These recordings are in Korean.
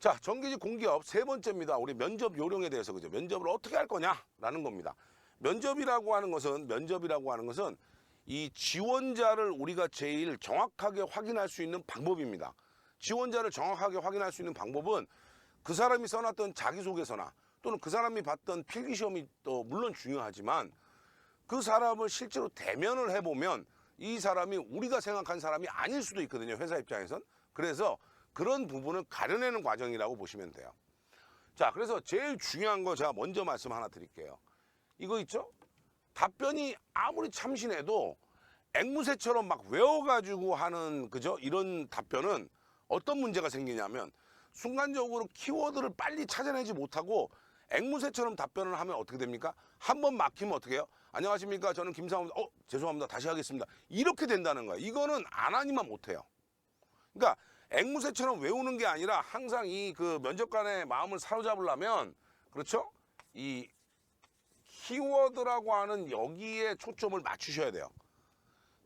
자, 정규직 공기업 세 번째입니다. 우리 면접 요령에 대해서, 그죠? 면접을 어떻게 할 거냐라는 겁니다. 면접이라고 하는 것은 이 지원자를 우리가 제일 정확하게 확인할 수 있는 방법입니다. 지원자를 정확하게 확인할 수 있는 방법은 그 사람이 써놨던 자기소개서나 또는 그 사람이 봤던 필기시험이 또 물론 중요하지만 그 사람을 실제로 대면을 해보면 이 사람이 우리가 생각한 사람이 아닐 수도 있거든요. 회사 입장에선. 그래서 그런 부분을 가려내는 과정이라고 보시면 돼요. 자, 그래서 제일 중요한 거 제가 먼저 말씀 하나 드릴게요. 이거 있죠? 답변이 아무리 참신해도 앵무새처럼 막 외워가지고 하는, 그죠? 이런 답변은 어떤 문제가 생기냐면 순간적으로 키워드를 빨리 찾아내지 못하고 앵무새처럼 답변을 하면 어떻게 됩니까? 한 번 막히면 어떻게 해요? 안녕하십니까? 저는 김상호입니다. 죄송합니다. 다시 하겠습니다. 이렇게 된다는 거예요. 이거는 안 하니만 못해요. 그러니까 앵무새처럼 외우는 게 아니라 항상 이 그 면접관의 마음을 사로잡으려면, 그렇죠? 이 키워드라고 하는 여기에 초점을 맞추셔야 돼요.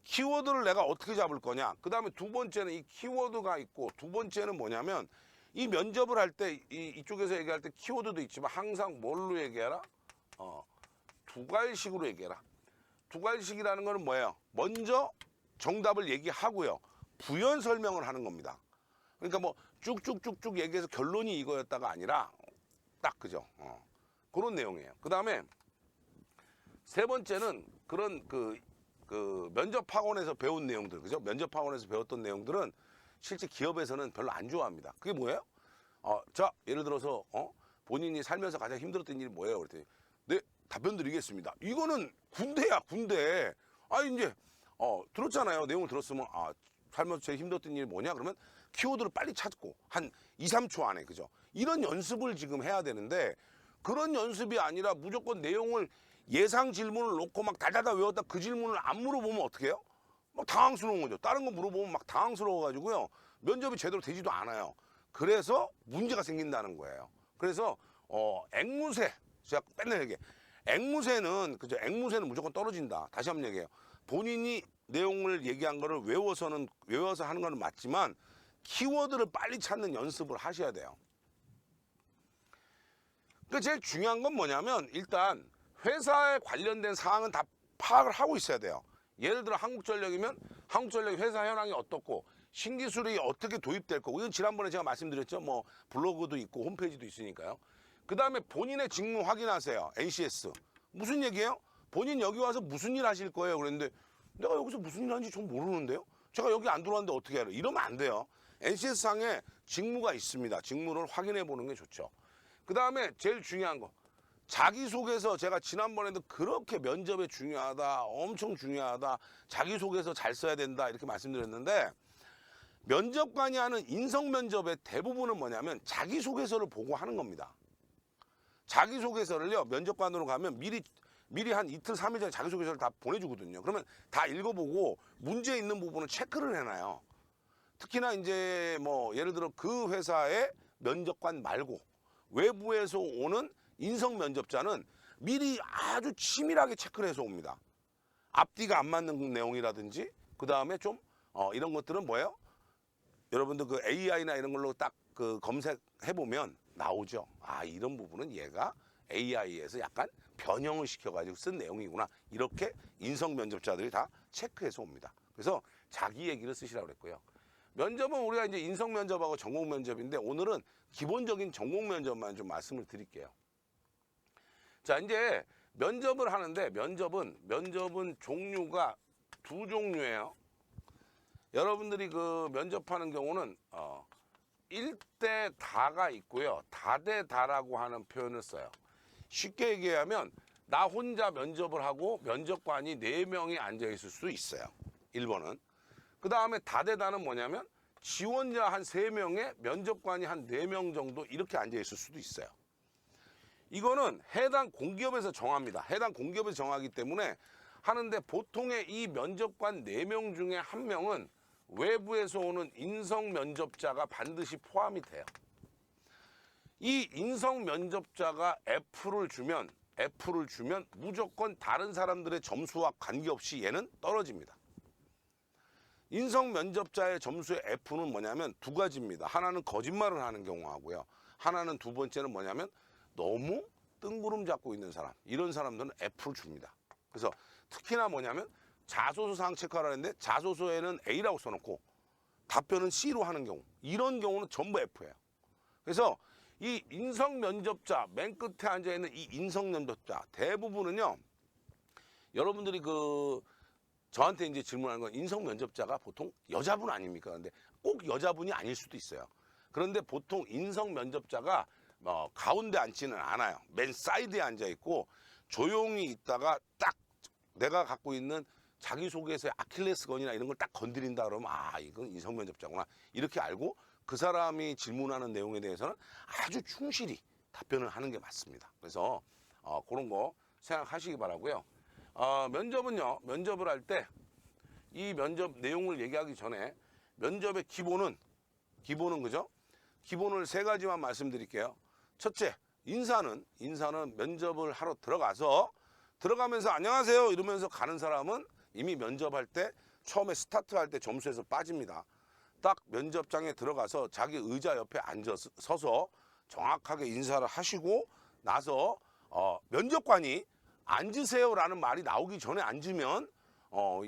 키워드를 내가 어떻게 잡을 거냐. 그 다음에 두 번째는 이 키워드가 있고, 두 번째는 뭐냐면 이 면접을 할 때 이쪽에서 얘기할 때 키워드도 있지만 항상 뭘로 얘기해라? 두괄식으로 얘기해라. 두괄식이라는 거는 뭐예요? 먼저 정답을 얘기하고요. 부연 설명을 하는 겁니다. 그러니까 뭐 쭉쭉쭉쭉 얘기해서 결론이 이거였다가 아니라 딱, 그죠? 그런 내용이에요. 그 다음에 세 번째는 그런 그 면접학원에서 배운 내용들, 그죠? 면접학원에서 배웠던 내용들은 실제 기업에서는 별로 안 좋아합니다. 그게 뭐예요? 자, 예를 들어서 본인이 살면서 가장 힘들었던 일이 뭐예요? 그랬더니 네, 답변 드리겠습니다. 이거는 군대야, 군대. 이제 들었잖아요. 내용을 들었으면 살면서 제일 힘들었던 일이 뭐냐? 그러면 키워드를 빨리 찾고 한 2, 3초 안에, 그죠? 이런 연습을 지금 해야 되는데 그런 연습이 아니라 무조건 내용을 예상 질문을 놓고 막 달달달 외웠다 그 질문을 안 물어보면 어떻게 해요? 막 당황스러운 거죠. 다른 거 물어보면 막 당황스러워가지고요. 면접이 제대로 되지도 않아요. 그래서 문제가 생긴다는 거예요. 그래서 앵무새, 제가 맨날 얘기해. 앵무새는, 그죠? 앵무새는 무조건 떨어진다. 다시 한번 얘기해요. 본인이 내용을 얘기한 거를 외워서 하는 거는 맞지만 키워드를 빨리 찾는 연습을 하셔야 돼요. 그러니까 제일 중요한 건 뭐냐면 일단 회사에 관련된 사항은 다 파악을 하고 있어야 돼요. 예를 들어 한국전력이면 한국전력 회사 현황이 어떻고 신기술이 어떻게 도입될 거고, 이건 지난번에 제가 말씀드렸죠. 뭐 블로그도 있고 홈페이지도 있으니까요. 그 다음에 본인의 직무 확인하세요. NCS. 무슨 얘기예요? 본인 여기 와서 무슨 일 하실 거예요? 그랬는데 내가 여기서 무슨 일 하는지 전 모르는데요? 제가 여기 안 들어왔는데 어떻게 해요? 이러면 안 돼요. NCS상에 직무가 있습니다. 직무를 확인해 보는 게 좋죠. 그 다음에 제일 중요한 거, 자기소개서. 제가 지난번에도 그렇게 면접에 중요하다, 엄청 중요하다, 자기소개서 잘 써야 된다 이렇게 말씀드렸는데 면접관이 하는 인성면접의 대부분은 뭐냐면 자기소개서를 보고 하는 겁니다. 자기소개서를요, 면접관으로 가면 미리 한 이틀, 3일 전에 자기소개서를 다 보내주거든요. 그러면 다 읽어보고 문제 있는 부분은 체크를 해놔요. 특히나 이제 뭐 예를 들어 그 회사의 면접관 말고 외부에서 오는 인성 면접자는 미리 아주 치밀하게 체크를 해서 옵니다. 앞뒤가 안 맞는 내용이라든지, 그 다음에 좀 이런 것들은 뭐예요? 여러분들 그 AI나 이런 걸로 딱 그 검색해 보면 나오죠. 이런 부분은 얘가 AI에서 약간 변형을 시켜가지고 쓴 내용이구나. 이렇게 인성 면접자들이 다 체크해서 옵니다. 그래서 자기 얘기를 쓰시라고 그랬고요. 면접은 우리가 이제 인성 면접하고 전공 면접인데 오늘은 기본적인 전공 면접만 좀 말씀을 드릴게요. 자, 이제 면접을 하는데 면접은 종류가 두 종류예요. 여러분들이 그 면접하는 경우는 1대 다가 있고요. 다대 다라고 하는 표현을 써요. 쉽게 얘기하면 나 혼자 면접을 하고 면접관이 4명이 앉아 있을 수 있어요. 1번은. 그 다음에 다대다는 뭐냐면 지원자 한 3명에 면접관이 한 4명 정도 이렇게 앉아 있을 수도 있어요. 이거는 해당 공기업에서 정합니다. 해당 공기업에서 정하기 때문에 하는데 보통의 이 면접관 4명 중에 1명은 외부에서 오는 인성 면접자가 반드시 포함이 돼요. 이 인성 면접자가 F를 주면 무조건 다른 사람들의 점수와 관계없이 얘는 떨어집니다. 인성 면접자의 점수의 F는 뭐냐면 두 가지입니다. 하나는 거짓말을 하는 경우하고요. 하나는 두 번째는 뭐냐면 너무 뜬구름 잡고 있는 사람. 이런 사람들은 F를 줍니다. 그래서 특히나 뭐냐면 자소서 사항 체크하라 했는데 자소서에는 A라고 써놓고 답변은 C로 하는 경우. 이런 경우는 전부 F예요. 그래서 이 인성 면접자, 맨 끝에 앉아있는 이 인성 면접자 대부분은요. 여러분들이 저한테 이제 질문하는 건 인성 면접자가 보통 여자분 아닙니까? 근데 꼭 여자분이 아닐 수도 있어요. 그런데 보통 인성 면접자가 가운데 앉지는 않아요. 맨 사이드에 앉아 있고 조용히 있다가 딱 내가 갖고 있는 자기소개서의 아킬레스건이나 이런 걸 딱 건드린다 그러면 아 이건 인성 면접자구나 이렇게 알고 그 사람이 질문하는 내용에 대해서는 아주 충실히 답변을 하는 게 맞습니다. 그래서 그런 거 생각하시기 바라고요. 면접은요. 면접을 할 때 이 면접 내용을 얘기하기 전에 면접의 기본은 그죠? 기본을 세 가지만 말씀드릴게요. 첫째, 인사는 면접을 하러 들어가면서 안녕하세요 이러면서 가는 사람은 이미 면접할 때 처음에 스타트할 때 점수에서 빠집니다. 딱 면접장에 들어가서 자기 의자 옆에 서서 정확하게 인사를 하시고 나서 면접관이 앉으세요라는 말이 나오기 전에 앉으면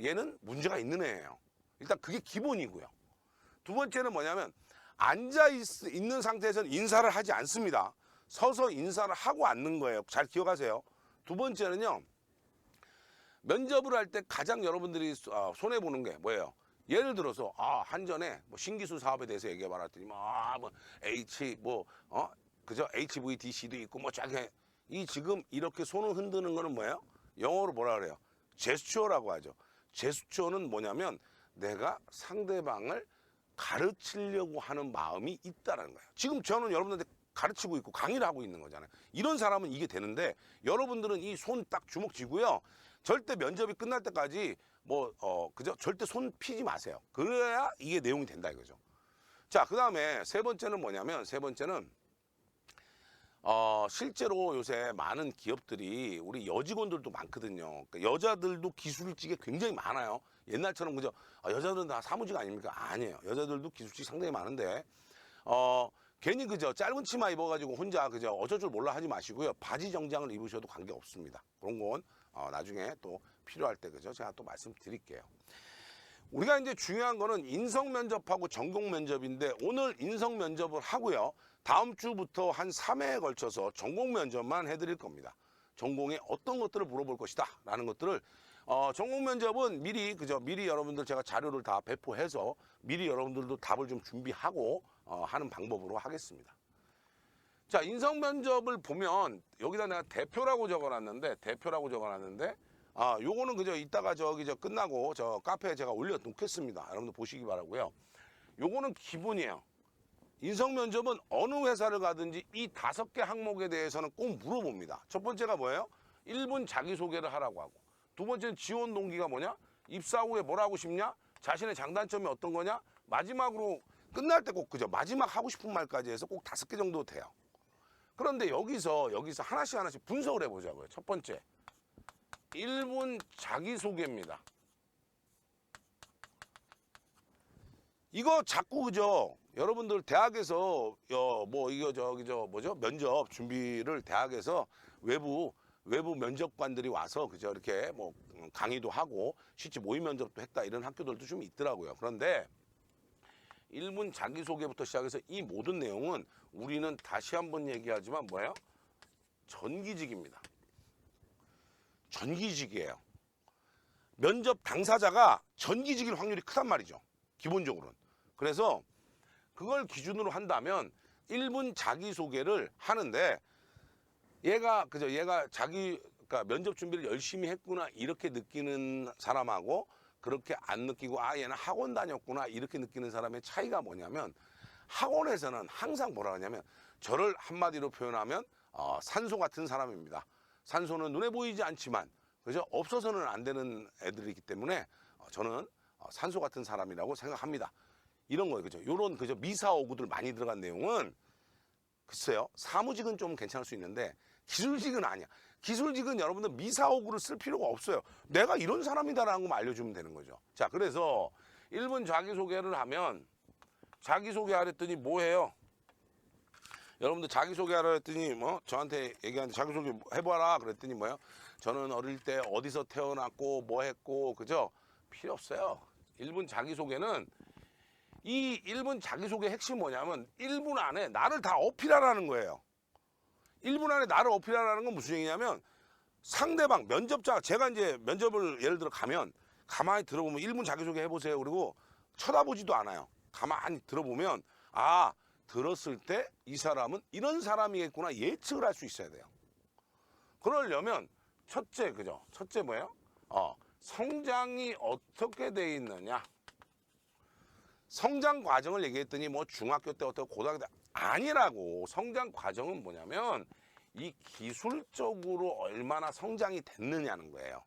얘는 문제가 있는 애예요. 일단 그게 기본이고요. 두 번째는 뭐냐면 앉아 있는 상태에서는 인사를 하지 않습니다. 서서 인사를 하고 앉는 거예요. 잘 기억하세요. 두 번째는요. 면접을 할 때 가장 여러분들이 손해보는 게 뭐예요? 예를 들어서 한전에 신기술 사업에 대해서 얘기해봐라 했더니 그죠? HVDC도 있고 이 지금 이렇게 손을 흔드는 거는 뭐예요? 영어로 뭐라 그래요? 제스처라고 하죠. 제스처는 뭐냐면 내가 상대방을 가르치려고 하는 마음이 있다는 거예요. 지금 저는 여러분들한테 가르치고 있고 강의를 하고 있는 거잖아요. 이런 사람은 이게 되는데 여러분들은 이 손 딱 주먹 쥐고요. 절대 면접이 끝날 때까지 그죠? 절대 손 피지 마세요. 그래야 이게 내용이 된다 이거죠. 자, 그 다음에 세 번째는 뭐냐면 실제로 요새 많은 기업들이 우리 여직원들도 많거든요. 그러니까 여자들도 기술직에 굉장히 많아요. 옛날처럼 그죠? 여자들은 다 사무직 아닙니까? 아니에요. 여자들도 기술직 상당히 많은데 괜히 그죠? 짧은 치마 입어가지고 혼자 그죠? 어쩔 줄 몰라 하지 마시고요. 바지 정장을 입으셔도 관계 없습니다. 그런 건 나중에 또 필요할 때 그죠? 제가 또 말씀드릴게요. 우리가 이제 중요한 거는 인성 면접하고 전공 면접인데 오늘 인성 면접을 하고요. 다음 주부터 한 3회에 걸쳐서 전공 면접만 해드릴 겁니다. 전공에 어떤 것들을 물어볼 것이다 라는 것들을 전공 면접은 미리 여러분들 제가 자료를 다 배포해서 미리 여러분들도 답을 좀 준비하고 하는 방법으로 하겠습니다. 자, 인성 면접을 보면 여기다 내가 대표라고 적어놨는데 요거는 그저 이따가 끝나고 저 카페에 제가 올려놓겠습니다. 여러분들 보시기 바라고요. 요거는 기본이에요. 인성 면접은 어느 회사를 가든지 이 5개 항목에 대해서는 꼭 물어봅니다. 첫 번째가 뭐예요? 1분 자기소개를 하라고 하고, 두 번째는 지원 동기가 뭐냐? 입사 후에 뭘 하고 싶냐? 자신의 장단점이 어떤 거냐? 마지막으로 끝날 때 꼭 그죠? 마지막 하고 싶은 말까지 해서 꼭 5개 정도 돼요. 그런데 여기서 하나씩 분석을 해보자고요. 첫 번째, 1분 자기소개입니다. 이거 자꾸 그죠? 여러분들 대학에서 면접 준비를 대학에서 외부 면접관들이 와서 그죠? 이렇게 강의도 하고 실제 모의 면접도 했다 이런 학교들도 좀 있더라고요. 그런데 1분 자기소개부터 시작해서 이 모든 내용은 우리는 다시 한번 얘기하지만 뭐예요? 전기직입니다. 전기직이에요. 면접 당사자가 전기직일 확률이 크단 말이죠. 기본적으로는. 그래서 그걸 기준으로 한다면 1분 자기소개를 하는데 얘가 그러니까 면접 준비를 열심히 했구나 이렇게 느끼는 사람하고 그렇게 안 느끼고 얘는 학원 다녔구나 이렇게 느끼는 사람의 차이가 뭐냐면 학원에서는 항상 뭐라 하냐면 저를 한마디로 표현하면 산소 같은 사람입니다. 산소는 눈에 보이지 않지만 그죠? 없어서는 안 되는 애들이기 때문에 저는 산소 같은 사람이라고 생각합니다. 이런 거예요. 그죠? 요런 그죠? 미사오구들 많이 들어간 내용은 글쎄요. 사무직은 좀 괜찮을 수 있는데 기술직은 아니야. 기술직은 여러분들 미사오구를 쓸 필요가 없어요. 내가 이런 사람이다라는 것만 알려주면 되는 거죠. 자, 그래서 1분 자기소개를 하면 자기소개하라 했더니 뭐 해요? 여러분들 자기소개하라 했더니 뭐 저한테 얘기하는데 자기소개 해봐라 그랬더니 뭐요? 저는 어릴 때 어디서 태어났고 뭐 했고 그죠? 필요 없어요. 1분 자기소개는 이 1분 자기소개 핵심이 뭐냐면 1분 안에 나를 다 어필하라는 거예요. 1분 안에 나를 어필하라는 건 무슨 얘기냐면 상대방 면접자 제가 이제 면접을 예를 들어 가면 가만히 들어보면 1분 자기소개 해보세요. 그리고 쳐다보지도 않아요. 가만히 들어보면 아 들었을 때 이 사람은 이런 사람이겠구나 예측을 할 수 있어야 돼요. 그러려면 첫째 그죠? 첫째 뭐예요? 성장이 어떻게 돼 있느냐? 성장 과정을 얘기했더니 뭐 중학교 때 어떻고 고등학교 때 아니라고. 성장 과정은 뭐냐면 이 기술적으로 얼마나 성장이 됐느냐는 거예요.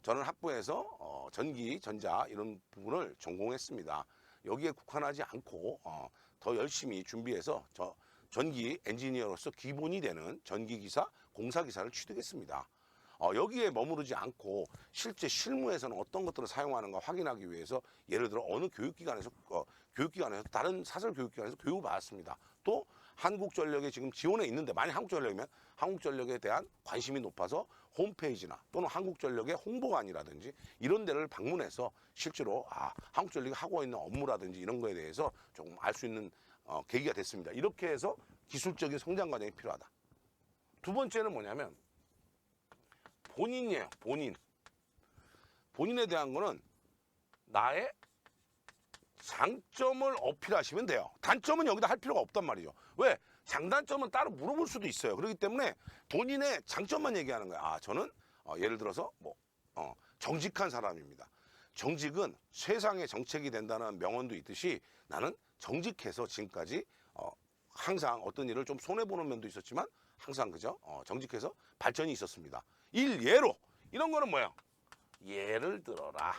저는 학부에서 전기, 전자 이런 부분을 전공했습니다. 여기에 국한하지 않고 더 열심히 준비해서 저 전기 엔지니어로서 기본이 되는 전기기사, 공사기사를 취득했습니다. 여기에 머무르지 않고 실제 실무에서는 어떤 것들을 사용하는가 확인하기 위해서 예를 들어 어느 교육기관에서 다른 사설 교육기관에서 교육을 받았습니다. 또 한국전력에 지금 지원해 있는데 만약 한국전력이면 한국전력에 대한 관심이 높아서 홈페이지나 또는 한국전력의 홍보관이라든지 이런 데를 방문해서 실제로 한국전력이 하고 있는 업무라든지 이런 거에 대해서 조금 알 수 있는 계기가 됐습니다. 이렇게 해서 기술적인 성장 과정이 필요하다. 두 번째는 뭐냐면 본인이에요. 본인에 대한 거는 나의 장점을 어필하시면 돼요. 단점은 여기다 할 필요가 없단 말이죠. 왜? 장단점은 따로 물어볼 수도 있어요. 그렇기 때문에 본인의 장점만 얘기하는 거야. 저는 예를 들어서 정직한 사람입니다. 정직은 세상에 정책이 된다는 명언도 있듯이 나는 정직해서 지금까지 항상 어떤 일을 좀 손해보는 면도 있었지만 항상 그죠? 정직해서 발전이 있었습니다. 일예로 이런 거는 뭐예요? 예를 들어라.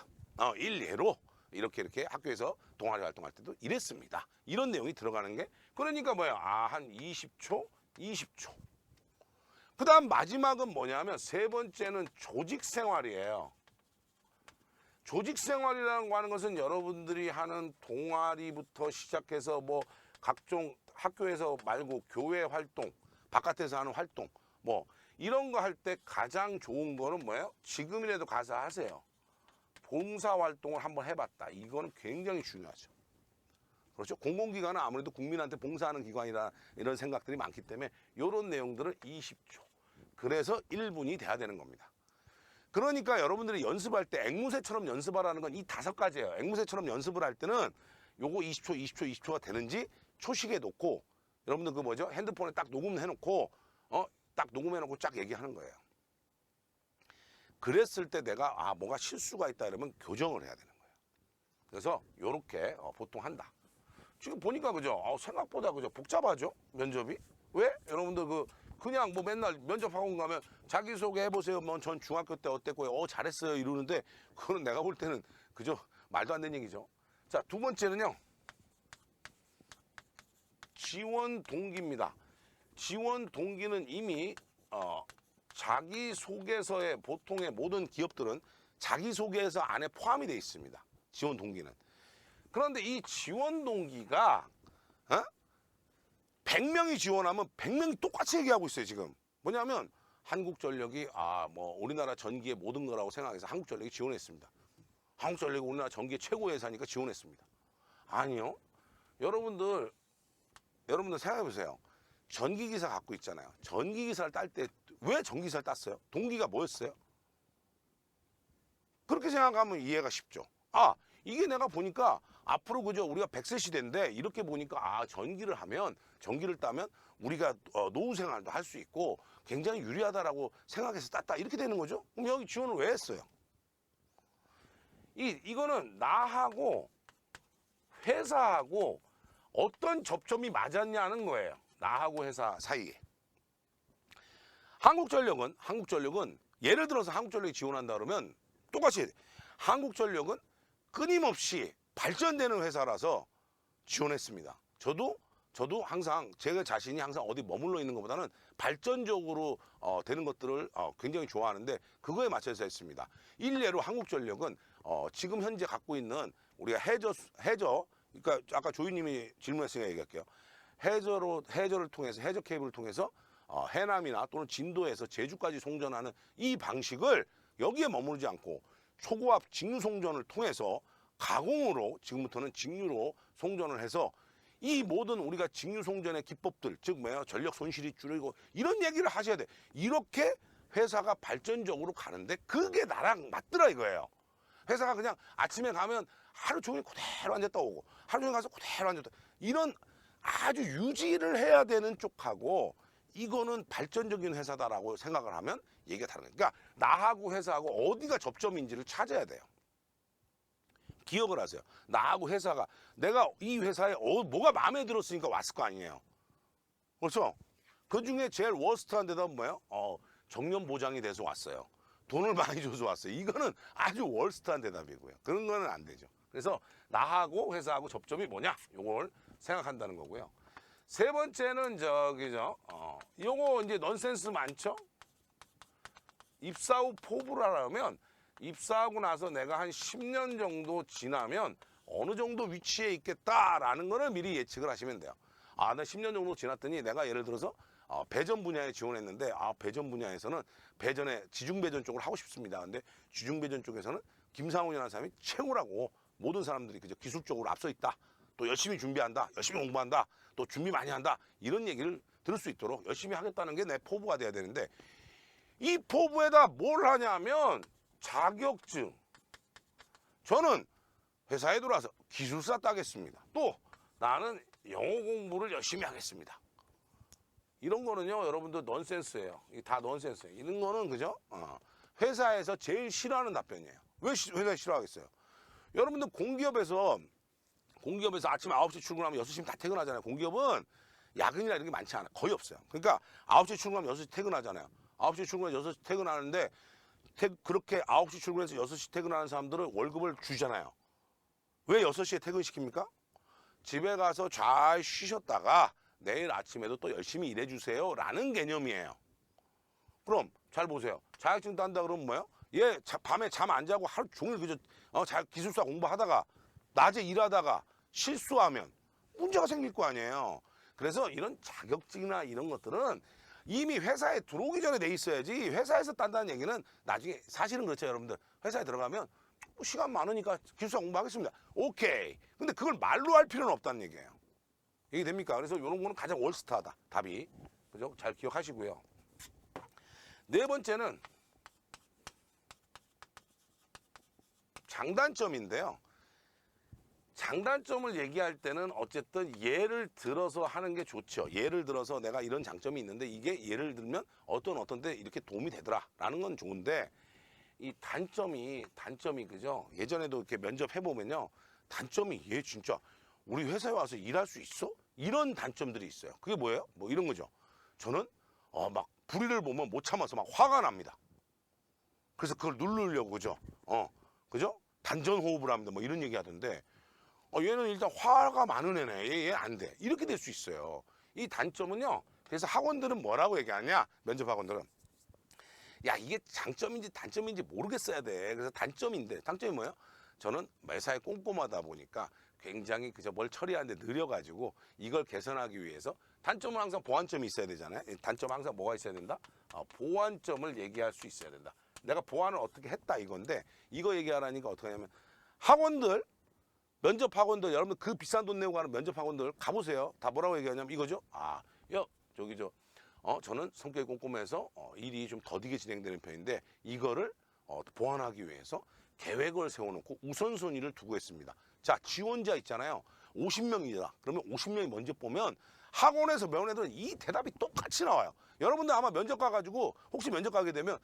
일예로 이렇게 학교에서 동아리 활동할 때도 이랬습니다. 이런 내용이 들어가는 게 그러니까 뭐예요? 한 20초. 그 다음 마지막은 뭐냐면 세 번째는 조직 생활이에요. 조직 생활이라는 거 하는 것은 여러분들이 하는 동아리부터 시작해서 뭐 각종 학교에서 말고 교회 활동, 바깥에서 하는 활동 뭐 이런 거 할 때 가장 좋은 거는 뭐예요? 지금이라도 가서 하세요. 봉사활동을 한번 해봤다. 이거는 굉장히 중요하죠. 그렇죠? 공공기관은 아무래도 국민한테 봉사하는 기관이라 이런 생각들이 많기 때문에 이런 내용들을 20초. 그래서 1분이 돼야 되는 겁니다. 그러니까 여러분들이 연습할 때 앵무새처럼 연습하라는 건 이 5가지예요. 앵무새처럼 연습을 할 때는 요거 20초가 되는지 초식에 놓고 여러분들 그 뭐죠? 핸드폰에 딱 녹음해놓고 딱 녹음해놓고 쫙 얘기하는 거예요. 그랬을 때 내가 뭐가 실수가 있다 이러면 교정을 해야 되는 거예요. 그래서 요렇게 보통 한다. 지금 보니까 그죠? 생각보다 그죠? 복잡하죠? 면접이? 왜? 여러분들 그냥 뭐 맨날 면접학원 가면 자기소개 해보세요. 뭐 전 중학교 때 어땠고요. 잘했어요. 이러는데 그거는 내가 볼 때는 그죠? 말도 안 되는 얘기죠. 자, 두 번째는요. 지원 동기입니다. 지원 동기는 이미 자기소개서에 보통의 모든 기업들은 자기소개서 안에 포함이 되어 있습니다. 지원 동기는. 그런데 이 지원 동기가 100명이 지원하면 100명이 똑같이 얘기하고 있어요. 지금 뭐냐면 한국전력이 뭐 우리나라 전기의 모든 거라고 생각해서 한국전력이 지원했습니다. 한국전력이 우리나라 전기의 최고의 회사니까 지원했습니다. 아니요. 여러분들 생각해 보세요. 전기기사 갖고 있잖아요. 전기기사를 딸 때 왜 전기기사를 땄어요? 동기가 뭐였어요? 그렇게 생각하면 이해가 쉽죠. 이게 내가 보니까 앞으로 그죠? 우리가 100세 시대인데 이렇게 보니까 전기를 따면 우리가 노후 생활도 할 수 있고 굉장히 유리하다라고 생각해서 땄다. 이렇게 되는 거죠. 그럼 여기 지원을 왜 했어요? 이거는 나하고 회사하고 어떤 접점이 맞았냐는 거예요. 나하고 회사 사이에. 한국전력은 예를 들어서 한국전력이 지원한다 그러면 똑같이 한국전력은 끊임없이 발전되는 회사라서 지원했습니다. 저도 항상 제가 자신이 항상 어디 머물러 있는 것보다는 발전적으로 되는 것들을 굉장히 좋아하는데 그거에 맞춰서 했습니다. 일례로 한국전력은 지금 현재 갖고 있는 우리가 해저, 그러니까 아까 조이님이 질문했으니까 얘기할게요. 해저를 통해서, 해저 케이블을 통해서 해남이나 또는 진도에서 제주까지 송전하는 이 방식을 여기에 머무르지 않고 초고압 직류 송전을 통해서 가공으로 지금부터는 직류로 송전을 해서 이 모든 우리가 직류 송전의 기법들, 즉 뭐야, 전력 손실이 줄이고 이런 얘기를 하셔야 돼. 이렇게 회사가 발전적으로 가는데 그게 나랑 맞더라 이거예요. 회사가 그냥 아침에 가면 하루 종일 그대로 앉았다 오고 하루 종일 가서 그대로 앉았다, 이런 아주 유지를 해야 되는 쪽하고 이거는 발전적인 회사다라고 생각을 하면 얘기가 다른 거예요. 그러니까 나하고 회사하고 어디가 접점인지를 찾아야 돼요. 기억을 하세요. 나하고 회사가, 내가 이 회사에 뭐가 마음에 들었으니까 왔을 거 아니에요. 그렇죠? 그 중에 제일 워스트한 대답은 뭐예요? 정년 보장이 돼서 왔어요. 돈을 많이 줘서 왔어요. 이거는 아주 월스트한 대답이고요. 그런 거는 안 되죠. 그래서 나하고 회사하고 접점이 뭐냐? 요걸 생각한다는 거고요. 세 번째는 요거 이제 넌센스 많죠? 입사 후 포부를 하려면 입사하고 나서 내가 한 10년 정도 지나면 어느 정도 위치에 있겠다라는 거를 미리 예측을 하시면 돼요. 나 10년 정도 지났더니 내가 예를 들어서 배전 분야에 지원했는데 배전 분야에서는 지중 배전 쪽을 하고 싶습니다. 근데 지중 배전 쪽에서는 김상훈이라는 사람이 최고라고 모든 사람들이 그저 기술적으로 앞서 있다. 또 열심히 준비한다. 열심히 공부한다. 또 준비 많이 한다. 이런 얘기를 들을 수 있도록 열심히 하겠다는 게 내 포부가 돼야 되는데, 이 포부에다 뭘 하냐면 자격증. 저는 회사에 들어와서 기술사 따겠습니다. 또 나는 영어 공부를 열심히 하겠습니다. 이런 거는요, 여러분들 넌센스예요. 이게 다 넌센스예요. 이런 거는 그죠? 회사에서 제일 싫어하는 답변이에요. 왜 회사에 싫어하겠어요? 여러분들 공기업에서 아침 9시 출근하면 6시면 다 퇴근하잖아요. 공기업은 야근이나 이런 게 많지 않아요. 거의 없어요. 그러니까 9시 출근하면 6시 퇴근하잖아요. 9시 출근해서 6시 퇴근하는데 그렇게 9시 출근해서 6시 퇴근하는 사람들은 월급을 주잖아요. 왜 6시에 퇴근시킵니까? 집에 가서 잘 쉬셨다가 내일 아침에도 또 열심히 일해주세요 라는 개념이에요. 그럼 잘 보세요. 자격증 딴다 그러면 뭐예요? 밤에 잠 안 자고 하루 종일 그저 기술사 공부하다가 낮에 일하다가 실수하면 문제가 생길 거 아니에요. 그래서 이런 자격증이나 이런 것들은 이미 회사에 들어오기 전에 돼 있어야지, 회사에서 딴다는 얘기는 나중에, 사실은 그렇죠 여러분들. 회사에 들어가면 시간 많으니까 기술사 공부하겠습니다. 오케이. 근데 그걸 말로 할 필요는 없다는 얘기예요. 이게 됩니까? 그래서 이런 거는 가장 월스트하다. 답이. 그죠? 잘 기억하시고요. 네 번째는 장단점인데요. 장단점을 얘기할 때는 어쨌든 예를 들어서 하는 게 좋죠. 예를 들어서 내가 이런 장점이 있는데 이게 예를 들면 어떤 데 이렇게 도움이 되더라라는 건 좋은데, 이 단점이 그죠? 예전에도 이렇게 면접 해보면요, 단점이 얘 진짜 우리 회사에 와서 일할 수 있어? 이런 단점들이 있어요. 그게 뭐예요? 뭐 이런 거죠. 저는 막 불의를 보면 못 참아서 막 화가 납니다. 그래서 그걸 누르려고, 그죠? 그죠? 단전호흡을 합니다. 뭐 이런 얘기 하던데, 얘는 일단 화가 많은 애네. 얘 안 돼. 이렇게 될 수 있어요. 이 단점은요. 그래서 학원들은 뭐라고 얘기하냐? 면접 학원들은, 야, 이게 장점인지 단점인지 모르겠어야 돼. 그래서 단점인데, 단점이 뭐예요? 저는 매사에 꼼꼼하다 보니까 굉장히 그저 뭘 처리하는데 느려가지고 이걸 개선하기 위해서, 단점은 항상 보완점이 있어야 되잖아요. 단점 항상 뭐가 있어야 된다? 보완점을 얘기할 수 있어야 된다. 내가 보완을 어떻게 했다 이건데, 이거 얘기하라니까 어떻게 하냐면, 학원들, 면접 학원들, 여러분들 그 비싼 돈 내고 가는 면접 학원들 가보세요. 다 뭐라고 얘기하냐면 이거죠. 저는 성격이 꼼꼼해서 일이 좀 더디게 진행되는 편인데 이거를 보완하기 위해서 계획을 세워놓고 우선순위를 두고 있습니다. 자, 지원자 있잖아요. 50명이다. 그러면 50명이 먼저 보면 학원에서 배운 애들은 이 대답이 똑같이 나와요. 여러분들 아마 면접 가가지고 혹시 면접 가게 되면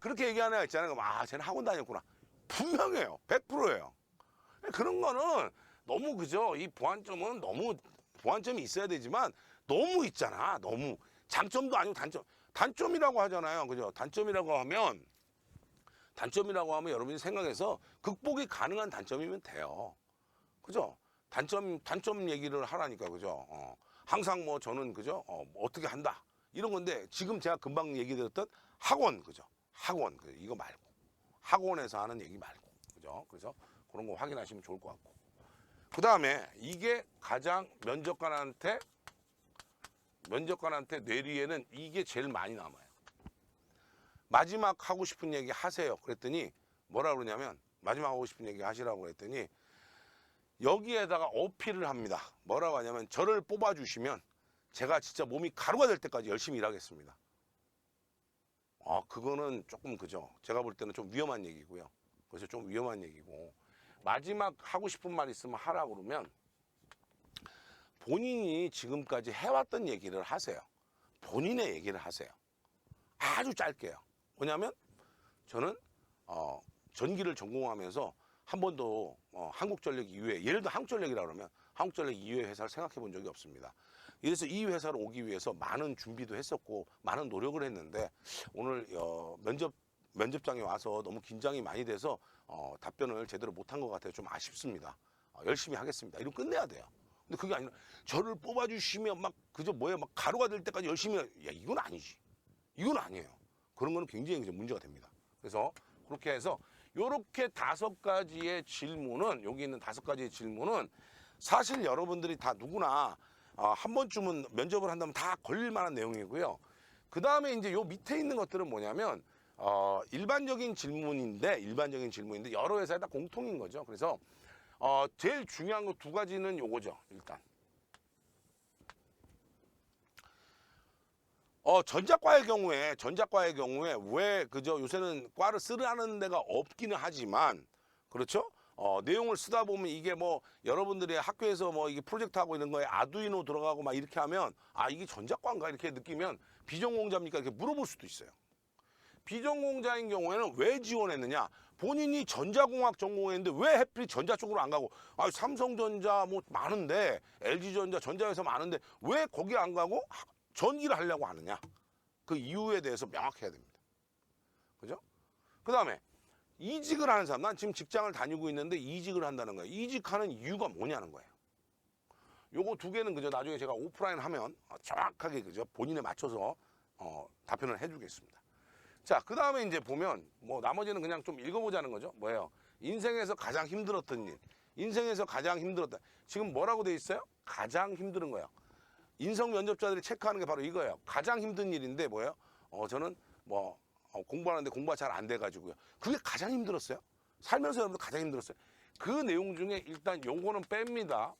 그렇게 얘기하는 애 있잖아요. 그럼 쟤는 학원 다녔구나. 분명해요. 100%예요. 그런 거는 너무, 그죠? 이 보완점은 너무 보완점이 있어야 되지만 너무 있잖아. 너무 장점도 아니고 단점이라고 하잖아요. 그죠? 단점이라고 하면 여러분이 생각해서 극복이 가능한 단점이면 돼요. 그죠? 단점 얘기를 하라니까, 그죠? 항상 뭐 저는, 그죠? 어떻게 한다. 이런 건데, 지금 제가 금방 얘기 드렸던 학원, 그죠? 학원, 이거 말고. 학원에서 하는 얘기 말고. 거죠. 그래서 그런 거 확인하시면 좋을 것 같고. 그 다음에 이게 가장 면접관한테 뇌리에는 이게 제일 많이 남아요. 마지막 하고 싶은 얘기 하세요. 그랬더니 뭐라 그러냐면 마지막 하고 싶은 얘기 하시라고 그랬더니 여기에다가 어필을 합니다. 뭐라고 하냐면 저를 뽑아주시면 제가 진짜 몸이 가루가 될 때까지 열심히 일하겠습니다. 그거는 조금 그죠. 제가 볼 때는 좀 위험한 얘기고요. 그래서 좀 위험한 얘기고 마지막 하고 싶은 말 있으면 하라고 그러면 본인이 지금까지 해왔던 얘기를 하세요. 본인의 얘기를 하세요. 아주 짧게요. 뭐냐면 저는 전기를 전공하면서 한 번도 한국전력 이외에 예를 들어 한국전력이라고 그러면 한국전력 이외의 회사를 생각해 본 적이 없습니다. 그래서 이 회사로 오기 위해서 많은 준비도 했었고 많은 노력을 했는데 오늘 면접장에 와서 너무 긴장이 많이 돼서 답변을 제대로 못한 것 같아요. 좀 아쉽습니다. 열심히 하겠습니다. 이러고 끝내야 돼요. 근데 그게 아니라 저를 뽑아주시면 막 그저 막 가루가 될 때까지 열심히 이건 아니지. 이건 아니에요. 그런 거는 굉장히 문제가 됩니다. 그래서 그렇게 해서 요렇게 5가지의 질문은 여기 있는 5가지의 질문은 사실 여러분들이 다 누구나 한 번쯤은 면접을 한다면 다 걸릴 만한 내용이고요. 그 다음에 이제 요 밑에 있는 것들은 뭐냐면 일반적인 질문인데 여러 회사에 다 공통인 거죠. 그래서 제일 중요한 거 2가지는 요거죠. 일단 전자과의 경우에 왜 그저 요새는 과를 쓰라는 데가 없기는 하지만 그렇죠? 내용을 쓰다 보면 이게 뭐 여러분들이 학교에서 뭐 이게 프로젝트 하고 있는 거에 아두이노 들어가고 막 이렇게 하면 이게 전자과인가 이렇게 느끼면 비전공자입니까 이렇게 물어볼 수도 있어요. 비전공자인 경우에는 왜 지원했느냐? 본인이 전자공학 전공했는데 왜 하필 전자 쪽으로 안 가고 삼성전자 뭐 많은데 LG전자 전자회사 많은데 왜 거기 안 가고 전기를 하려고 하느냐? 그 이유에 대해서 명확해야 됩니다. 그죠? 그 다음에 이직을 하는 사람, 난 지금 직장을 다니고 있는데 이직을 한다는 거예요. 이직하는 이유가 뭐냐는 거예요. 요거 2개는 그저 나중에 제가 오프라인 하면 정확하게 그저 본인에 맞춰서 답변을 해주겠습니다. 자, 그 다음에 이제 보면 뭐 나머지는 그냥 좀 읽어보자는 거죠. 뭐예요? 인생에서 가장 힘들었던 일. 인생에서 가장 힘들었다. 지금 뭐라고 돼 있어요? 가장 힘든 거예요. 인성 면접자들이 체크하는 게 바로 이거예요. 가장 힘든 일인데 뭐예요? 저는 뭐 공부하는데 공부가 잘 안 돼가지고요. 그게 가장 힘들었어요. 살면서 여러분들 가장 힘들었어요. 그 내용 중에 일단 요거는 뺍니다.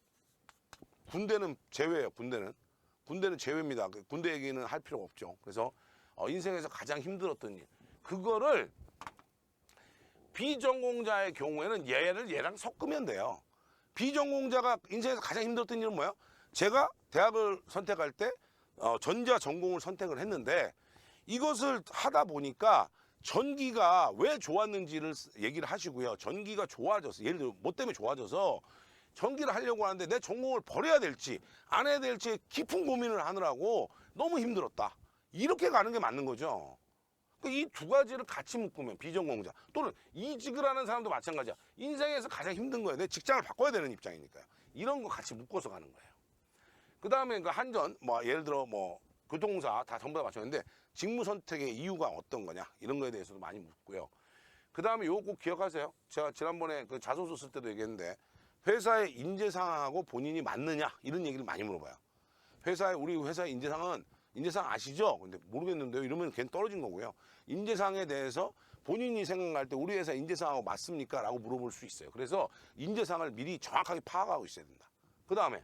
군대는 제외예요. 군대는 제외입니다. 군대 얘기는 할 필요가 없죠. 그래서 인생에서 가장 힘들었던 일. 그거를 비전공자의 경우에는 얘랑 섞으면 돼요. 비전공자가 인생에서 가장 힘들었던 일은 뭐예요? 제가 대학을 선택할 때 전자 전공을 선택을 했는데 이것을 하다 보니까 전기가 왜 좋았는지를 얘기를 하시고요. 전기가 좋아져서 예를 들어 뭐 때문에 좋아져서 전기를 하려고 하는데 내 전공을 버려야 될지 안 해야 될지 깊은 고민을 하느라고 너무 힘들었다. 이렇게 가는 게 맞는 거죠. 이 2가지를 같이 묶으면 비전공자 또는 이직을 하는 사람도 마찬가지야. 인생에서 가장 힘든 거예요. 내 직장을 바꿔야 되는 입장이니까요. 이런 거 같이 묶어서 가는 거예요. 그 다음에 그 한전, 예를 들어 교통사 다 전부 다 맞췄는데 직무 선택의 이유가 어떤 거냐 이런 거에 대해서도 많이 묻고요. 그 다음에 요거 꼭 기억하세요. 제가 지난번에 그 자소서 쓸 때도 얘기했는데 회사의 인재 상황하고 본인이 맞느냐 이런 얘기를 많이 물어봐요. 우리 회사의 인재상은 인재상 아시죠? 근데 모르겠는데요. 이러면 걔는 떨어진 거고요. 인재상에 대해서 본인이 생각할 때 우리 회사 인재상하고 맞습니까? 라고 물어볼 수 있어요. 그래서 인재상을 미리 정확하게 파악하고 있어야 된다. 그 다음에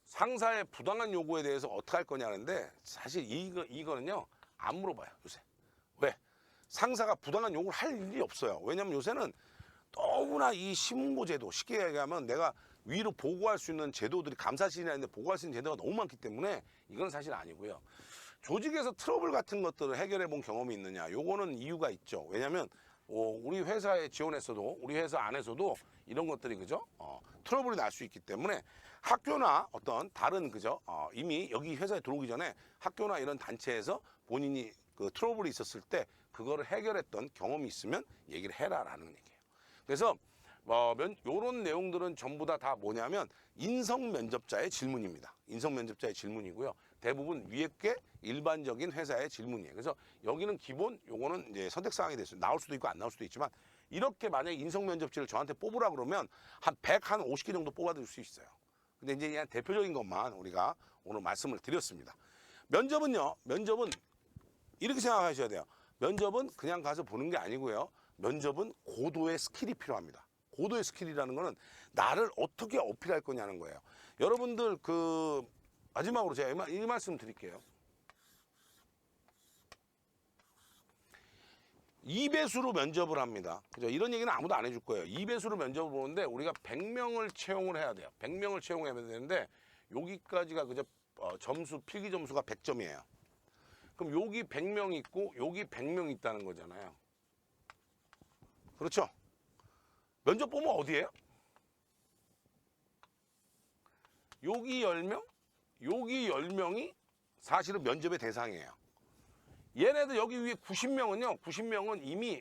상사의 부당한 요구에 대해서 어떻게 할 거냐는데 사실 이거는요 안 물어봐요 요새. 왜? 상사가 부당한 요구를 할 일이 없어요. 왜냐면 요새는 너무나 이 시문고 제도 쉽게 얘기하면 내가 위로 보고할 수 있는 제도들이 감사실이나 있는데 보고할 수 있는 제도가 너무 많기 때문에 이건 사실 아니고요. 조직에서 트러블 같은 것들을 해결해 본 경험이 있느냐 요거는 이유가 있죠. 왜냐면 우리 회사에 지원했어도 우리 회사 안에서도 이런 것들이 그죠 트러블이 날 수 있기 때문에 학교나 어떤 다른 그죠 이미 여기 회사에 들어오기 전에 학교나 이런 단체에서 본인이 그 트러블이 있었을 때 그거를 해결했던 경험이 있으면 얘기를 해라라는 얘기예요. 그래서 요런 내용들은 전부 다 뭐냐면 인성 면접자의 질문입니다. 인성 면접자의 질문이고요. 대부분 위에 게 일반적인 회사의 질문이에요. 그래서 여기는 기본, 요거는 이제 선택사항이 됐어요. 나올 수도 있고 안 나올 수도 있지만 이렇게 만약에 인성 면접지를 저한테 뽑으라 그러면 한 100, 한 50개 정도 뽑아줄 수 있어요. 근데 이제 그냥 대표적인 것만 우리가 오늘 말씀을 드렸습니다. 면접은요, 면접은 이렇게 생각하셔야 돼요. 면접은 그냥 가서 보는 게 아니고요. 면접은 고도의 스킬이 필요합니다. 고도의 스킬이라는 거는 나를 어떻게 어필할 거냐는 거예요. 여러분들 그 마지막으로 제가 이 말씀 드릴게요. 2배수로 면접을 합니다. 그죠? 이런 얘기는 아무도 안 해줄 거예요. 2배수로 면접을 보는데 우리가 100명을 채용을 해야 돼요. 100명을 채용해야 되는데 여기까지가 그저 점수, 필기 점수가 100점이에요. 그럼 여기 100명 있고 여기 100명 있다는 거잖아요. 그렇죠? 면접 보면 어디예요? 여기 10명, 여기 10명이 사실은 면접의 대상이에요. 얘네들 여기 위에 90명은요, 90명은 이미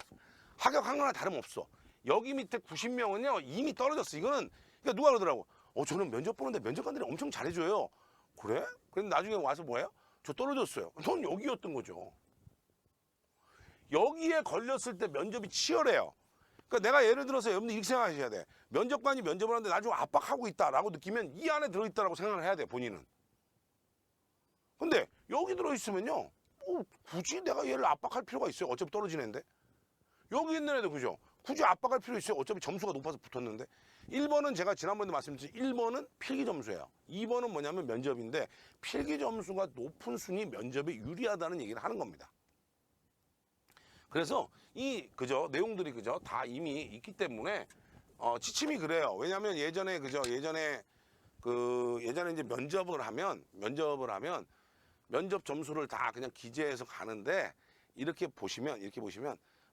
합격한 거나 다름없어. 여기 밑에 90명은요, 이미 떨어졌어. 이거는, 그러니까 누가 그러더라고. 저는 면접 보는데 면접관들이 엄청 잘해줘요. 그래? 그런데 나중에 와서 뭐예요? 저 떨어졌어요. 넌 여기였던 거죠. 여기에 걸렸을 때 면접이 치열해요. 그러니까 내가 예를 들어서 여러분들 이렇게 생각하셔야 돼. 면접관이 면접을 하는데 나중에 압박하고 있다라고 느끼면 이 안에 들어있다라고 생각을 해야 돼, 본인은. 근데 여기 들어있으면요, 굳이 내가 얘를 압박할 필요가 있어요? 어차피 떨어지는 애인데. 여기 있는 애도 그죠? 굳이 압박할 필요 있어요? 어차피 점수가 높아서 붙었는데. 1번은 제가 지난번에도 말씀드렸지, 1번은 필기 점수예요. 2번은 뭐냐면 면접인데 필기 점수가 높은 순위 면접에 유리하다는 얘기를 하는 겁니다. 그래서 이 그죠 내용들이 그죠 다 이미 있기 때문에 지침이 그래요. 왜냐하면 예전에 그죠 예전에 이제 면접을 하면 면접 점수를 다 그냥 기재해서 가는데 이렇게 보시면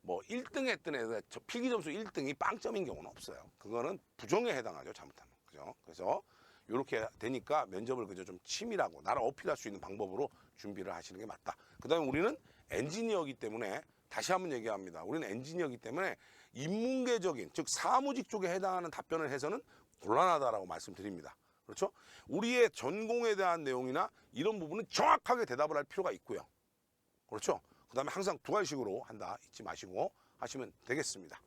뭐 1등 했던 애들 필기 점수 1등이 빵점인 경우는 없어요. 그거는 부정에 해당하죠, 잘못하면. 그죠? 그래서 이렇게 되니까 면접을 그저 좀 치밀하고 나를 어필할 수 있는 방법으로 준비를 하시는 게 맞다. 그다음에 우리는 엔지니어이기 때문에 다시 한번 얘기합니다. 우리는 엔지니어이기 때문에 인문계적인 즉 사무직 쪽에 해당하는 답변을 해서는 곤란하다라고 말씀드립니다. 그렇죠? 우리의 전공에 대한 내용이나 이런 부분은 정확하게 대답을 할 필요가 있고요. 그렇죠? 그 다음에 항상 두 가지식으로 한다 잊지 마시고 하시면 되겠습니다.